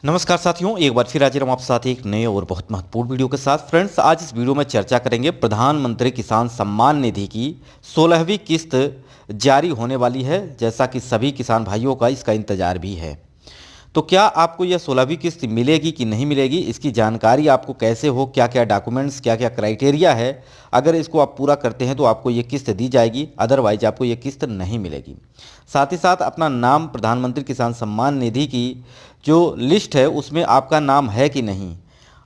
नमस्कार साथियों, एक बार फिर हाजिर हम आपके साथ एक नए और बहुत महत्वपूर्ण वीडियो के साथ। फ्रेंड्स, आज इस वीडियो में चर्चा करेंगे प्रधानमंत्री किसान सम्मान निधि की 16वीं किस्त जारी होने वाली है, जैसा कि सभी किसान भाइयों का इसका इंतजार भी है। तो क्या आपको यह 16वीं किस्त मिलेगी कि नहीं मिलेगी, इसकी जानकारी आपको कैसे हो, क्या क्या डॉक्यूमेंट्स, क्या क्या क्राइटेरिया है, अगर इसको आप पूरा करते हैं तो आपको ये किस्त दी जाएगी, अदरवाइज आपको ये किस्त नहीं मिलेगी। साथ ही साथ अपना नाम प्रधानमंत्री किसान सम्मान निधि की जो लिस्ट है उसमें आपका नाम है कि नहीं,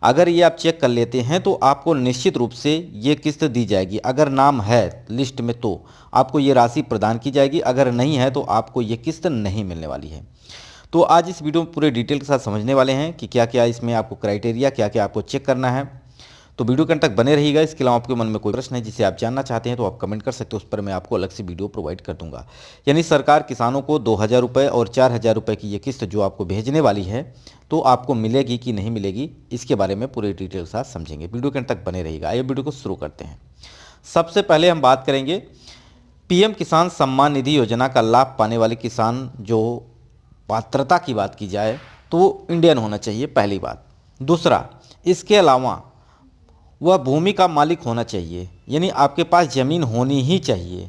अगर ये आप चेक कर लेते हैं तो आपको निश्चित रूप से ये किस्त दी जाएगी। अगर नाम है लिस्ट में तो आपको ये राशि प्रदान की जाएगी, अगर नहीं है तो आपको ये किस्त नहीं मिलने वाली है। तो आज इस वीडियो में पूरे डिटेल के साथ समझने वाले हैं कि क्या क्या इसमें आपको क्राइटेरिया, क्या क्या आपको चेक करना है। तो वीडियो के अंत तक बने रहिएगा। इसके अलावा आपके मन में कोई प्रश्न है जिसे आप जानना चाहते हैं तो आप कमेंट कर सकते हो, उस पर मैं आपको अलग से वीडियो प्रोवाइड कर दूंगा। यानी सरकार किसानों को 2000 रुपये और 4000 रुपये की ये किस्त जो आपको भेजने वाली है, तो आपको मिलेगी कि नहीं मिलेगी, इसके बारे में पूरे डिटेल के साथ समझेंगे। वीडियो के अंत तक बने रहिएगा। आइए वीडियो को शुरू करते हैं। सबसे पहले हम बात करेंगे पीएम किसान सम्मान निधि योजना का लाभ पाने वाले किसान, जो पात्रता की बात की जाए तो वो इंडियन होना चाहिए, पहली बात। दूसरा, इसके अलावा वह भूमि का मालिक होना चाहिए, यानी आपके पास ज़मीन होनी ही चाहिए।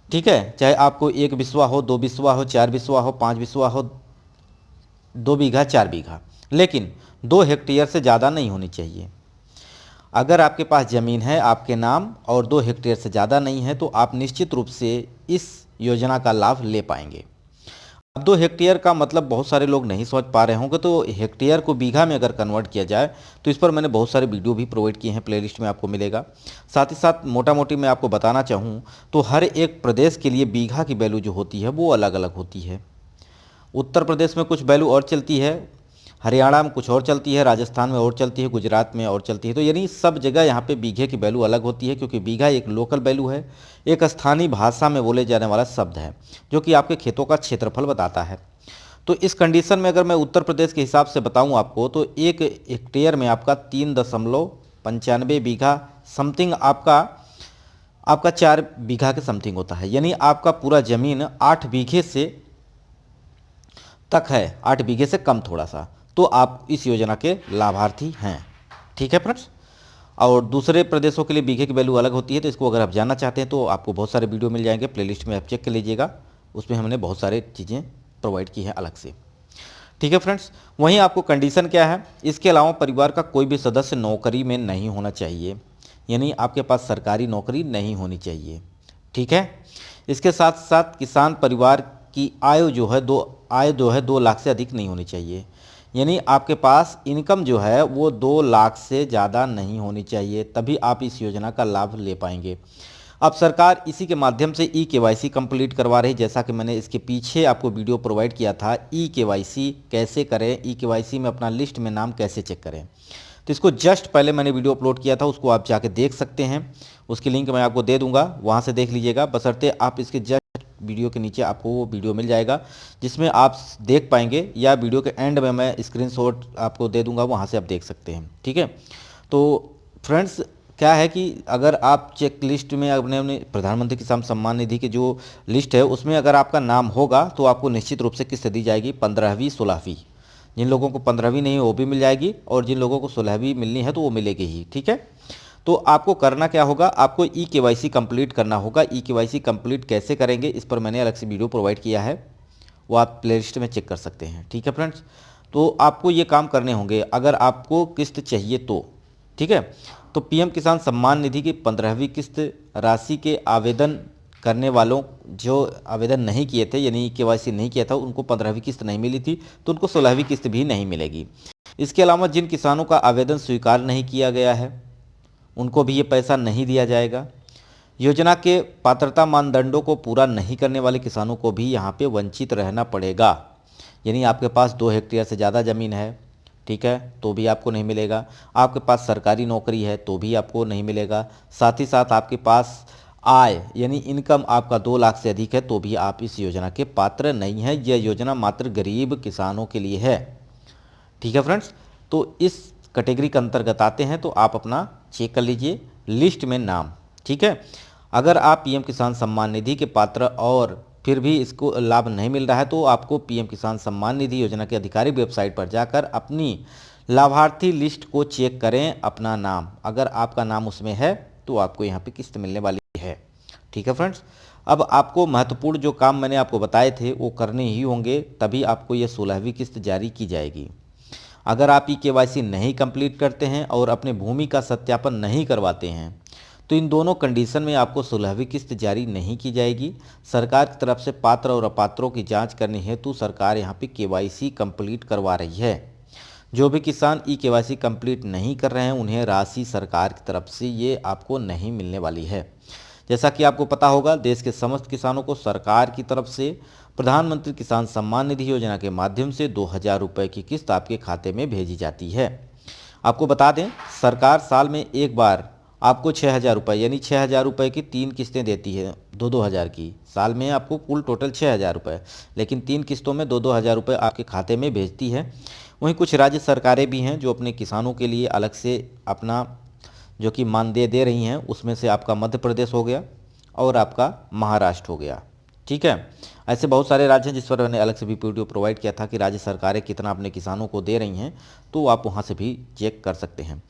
ठीक है, चाहे आपको 1 बिस्वा हो, 2 बिस्वा हो, 4 बिस्वा हो, 5 बिस्वा हो, 2 बीघा, 4 बीघा, लेकिन 2 हेक्टेयर से ज़्यादा नहीं होनी चाहिए। अगर आपके पास ज़मीन है आपके नाम और 2 हेक्टेयर से ज़्यादा नहीं है तो आप निश्चित रूप से इस योजना का लाभ ले पाएंगे। अब 2 हेक्टेयर का मतलब बहुत सारे लोग नहीं समझ पा रहे होंगे, तो हेक्टेयर को बीघा में अगर कन्वर्ट किया जाए तो इस पर मैंने बहुत सारे वीडियो भी प्रोवाइड किए हैं, प्लेलिस्ट में आपको मिलेगा। साथ ही साथ मोटा मोटी मैं आपको बताना चाहूँ तो हर एक प्रदेश के लिए बीघा की वैल्यू जो होती है वो अलग अलग होती है। उत्तर प्रदेश में कुछ वैल्यू और चलती है, हरियाणा में कुछ और चलती है, राजस्थान में और चलती है, गुजरात में और चलती है। तो यानी सब जगह यहाँ पे बीघे की वैल्यू अलग होती है, क्योंकि बीघा एक लोकल वैल्यू है, एक स्थानीय भाषा में बोले जाने वाला शब्द है जो कि आपके खेतों का क्षेत्रफल बताता है। तो इस कंडीशन में अगर मैं उत्तर प्रदेश के हिसाब से बताऊं आपको, तो 1 हेक्टेयर में आपका 3.95 बीघा समथिंग आपका 4 बीघा के समथिंग होता है। यानी आपका पूरा ज़मीन 8 बीघे से तक है, 8 बीघे से कम थोड़ा सा, तो आप इस योजना के लाभार्थी हैं। ठीक है फ्रेंड्स। और दूसरे प्रदेशों के लिए बीघे की वैल्यू अलग होती है, तो इसको अगर आप जानना चाहते हैं तो आपको बहुत सारे वीडियो मिल जाएंगे, प्लेलिस्ट में आप चेक कर लीजिएगा, उसमें हमने बहुत सारी चीज़ें प्रोवाइड की है अलग से। ठीक है फ्रेंड्स। वहीं आपको कंडीशन क्या है, इसके अलावा परिवार का कोई भी सदस्य नौकरी में नहीं होना चाहिए, यानी आपके पास सरकारी नौकरी नहीं होनी चाहिए। ठीक है। इसके साथ साथ किसान परिवार की आय जो है 2 लाख से अधिक नहीं होनी चाहिए, यानी आपके पास इनकम जो है वो 2 लाख से ज़्यादा नहीं होनी चाहिए, तभी आप इस योजना का लाभ ले पाएंगे। अब सरकार इसी के माध्यम से ई-केवाईसी कंप्लीट करवा रही, जैसा कि मैंने इसके पीछे आपको वीडियो प्रोवाइड किया था, ई-केवाईसी कैसे करें, ई-केवाईसी में अपना लिस्ट में नाम कैसे चेक करें। तो इसको जस्ट पहले मैंने वीडियो अपलोड किया था, उसको आप जाके देख सकते हैं, उसकी लिंक मैं आपको दे दूंगा, वहाँ से देख लीजिएगा। बशर्ते आप इसके जस्ट वीडियो के नीचे आपको वो वीडियो मिल जाएगा जिसमें आप देख पाएंगे, या वीडियो के एंड में मैं स्क्रीनशॉट आपको दे दूंगा, वहाँ से आप देख सकते हैं। ठीक है। तो फ्रेंड्स, क्या है कि अगर आप चेक लिस्ट में अपने प्रधानमंत्री किसान सम्मान निधि की जो लिस्ट है उसमें अगर आपका नाम होगा तो आपको निश्चित रूप से किस्त दी जाएगी 15वीं 16वीं। जिन लोगों को 15वीं नहीं वो भी मिल जाएगी, और जिन लोगों को 16वीं मिलनी है तो वो मिलेगी ही। ठीक है। तो आपको करना क्या होगा, आपको ई-केवाईसी कंप्लीट करना होगा। ई-केवाईसी कंप्लीट कैसे करेंगे इस पर मैंने अलग से वीडियो प्रोवाइड किया है, वो आप प्लेलिस्ट में चेक कर सकते हैं। ठीक है फ्रेंड्स। तो आपको ये काम करने होंगे अगर आपको किस्त चाहिए तो। ठीक है। तो पीएम किसान सम्मान निधि की 15वीं किस्त राशि के आवेदन करने वालों जो आवेदन नहीं किए थे, यानी केवाईसी नहीं किया था, उनको 15वीं किस्त नहीं मिली थी, तो उनको 16वीं किस्त भी नहीं मिलेगी। इसके अलावा जिन किसानों का आवेदन स्वीकार नहीं किया गया है उनको भी ये पैसा नहीं दिया जाएगा। योजना के पात्रता मानदंडों को पूरा नहीं करने वाले किसानों को भी यहाँ पे वंचित रहना पड़ेगा, यानी आपके पास 2 हेक्टेयर से ज़्यादा ज़मीन है, ठीक है, तो भी आपको नहीं मिलेगा। आपके पास सरकारी नौकरी है तो भी आपको नहीं मिलेगा। साथ ही साथ आपके पास आय यानी इनकम आपका 2 लाख से अधिक है तो भी आप इस योजना के पात्र नहीं हैं। यह योजना मात्र गरीब किसानों के लिए है। ठीक है फ्रेंड्स। तो इस कैटेगरी के अंतर्गत आते हैं तो आप अपना चेक कर लीजिए लिस्ट में नाम। ठीक है। अगर आप पीएम किसान सम्मान निधि के पात्र और फिर भी इसको लाभ नहीं मिल रहा है तो आपको पीएम किसान सम्मान निधि योजना की आधिकारिक वेबसाइट पर जाकर अपनी लाभार्थी लिस्ट को चेक करें। अपना नाम, अगर आपका नाम उसमें है तो आपको यहाँ पे किस्त मिलने वाली है। ठीक है फ्रेंड्स, अब आपको महत्वपूर्ण जो काम मैंने आपको बताए थे वो करने ही होंगे, तभी आपको ये 16वीं किस्त जारी की जाएगी। अगर आप ई-केवाईसी नहीं कंप्लीट करते हैं और अपने भूमि का सत्यापन नहीं करवाते हैं तो इन दोनों कंडीशन में आपको 16वीं किस्त जारी नहीं की जाएगी। सरकार की तरफ से पात्र और अपात्रों की जांच करने हेतु सरकार यहाँ पे केवाईसी कंप्लीट करवा रही है। जो भी किसान ई-केवाईसी कंप्लीट नहीं कर रहे हैं उन्हें राशि सरकार की तरफ से ये आपको नहीं मिलने वाली है। जैसा कि आपको पता होगा, देश के समस्त किसानों को सरकार की तरफ से प्रधानमंत्री किसान सम्मान निधि योजना के माध्यम से 2000 रुपये की किस्त आपके खाते में भेजी जाती है। आपको बता दें, सरकार साल में एक बार आपको 6000 रुपये यानी 6000 रुपये की 3 किस्तें देती है, 2-2000 की। साल में आपको कुल टोटल 6000 रुपये, लेकिन 3 किस्तों में 2-2000 रुपये आपके खाते में भेजती है। वहीं कुछ राज्य सरकारें भी हैं जो अपने किसानों के लिए अलग से अपना जो कि मानदेय दे रही हैं, उसमें से आपका मध्य प्रदेश हो गया और आपका महाराष्ट्र हो गया। ठीक है, ऐसे बहुत सारे राज्य हैं जिस पर मैंने अलग से भी वीडियो प्रोवाइड किया था कि राज्य सरकारें कितना अपने किसानों को दे रही हैं, तो आप वहाँ से भी चेक कर सकते हैं।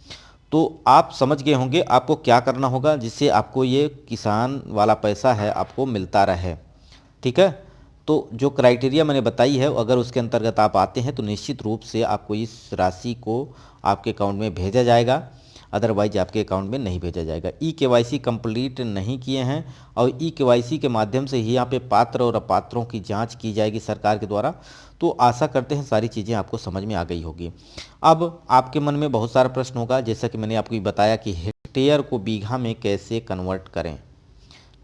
तो आप समझ गए होंगे आपको क्या करना होगा जिससे आपको ये किसान वाला पैसा है आपको मिलता रहे। ठीक है, तो जो क्राइटेरिया मैंने बताई है अगर उसके अंतर्गत आप आते हैं तो निश्चित रूप से आपको इस राशि को आपके अकाउंट में भेजा जाएगा, अदरवाइज आपके अकाउंट में नहीं भेजा जाएगा। ई-केवाईसी कंप्लीट नहीं किए हैं और ई-केवाईसी के माध्यम से ही यहाँ पे पात्र और अपात्रों की जांच की जाएगी सरकार के द्वारा। तो आशा करते हैं सारी चीज़ें आपको समझ में आ गई होगी। अब आपके मन में बहुत सारा प्रश्न होगा, जैसा कि मैंने आपको बताया कि हेक्टेयर को बीघा में कैसे कन्वर्ट करें।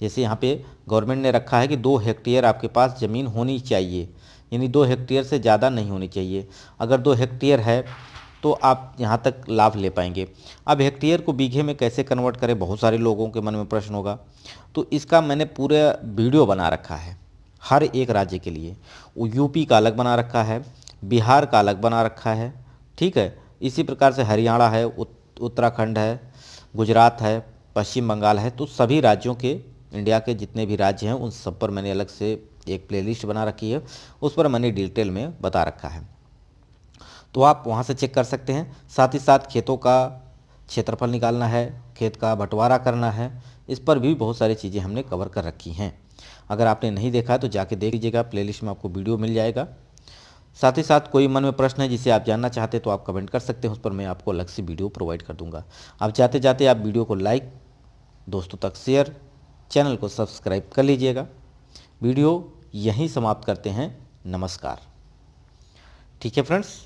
जैसे यहाँ पे गवर्नमेंट ने रखा है कि 2 हेक्टेयर आपके पास ज़मीन होनी चाहिए, यानी 2 हेक्टेयर से ज़्यादा नहीं होनी चाहिए। अगर 2 हेक्टेयर है तो आप यहाँ तक लाभ ले पाएंगे। अब हेक्टेयर को बीघे में कैसे कन्वर्ट करें, बहुत सारे लोगों के मन में प्रश्न होगा। तो इसका मैंने पूरा वीडियो बना रखा है हर एक राज्य के लिए। वो यूपी का अलग बना रखा है, बिहार का अलग बना रखा है। ठीक है, इसी प्रकार से हरियाणा है, उत्तराखंड है, गुजरात है, पश्चिम बंगाल है। तो सभी राज्यों के, इंडिया के जितने भी राज्य हैं उन सब पर मैंने अलग से एक प्लेलिस्ट बना रखी है, उस पर मैंने डिटेल में बता रखा है, तो आप वहाँ से चेक कर सकते हैं। साथ ही साथ खेतों का क्षेत्रफल निकालना है, खेत का बंटवारा करना है, इस पर भी बहुत सारी चीज़ें हमने कवर कर रखी हैं। अगर आपने नहीं देखा तो जाके देख लीजिएगा, प्लेलिस्ट में आपको वीडियो मिल जाएगा। साथ ही साथ कोई मन में प्रश्न है जिसे आप जानना चाहते हैं तो आप कमेंट कर सकते हैं, उस पर मैं आपको अलग से वीडियो प्रोवाइड कर दूंगा। अब जाते जाते आप वीडियो को लाइक, दोस्तों तक शेयर, चैनल को सब्सक्राइब कर लीजिएगा। वीडियो यहीं समाप्त करते हैं। नमस्कार। ठीक है फ्रेंड्स।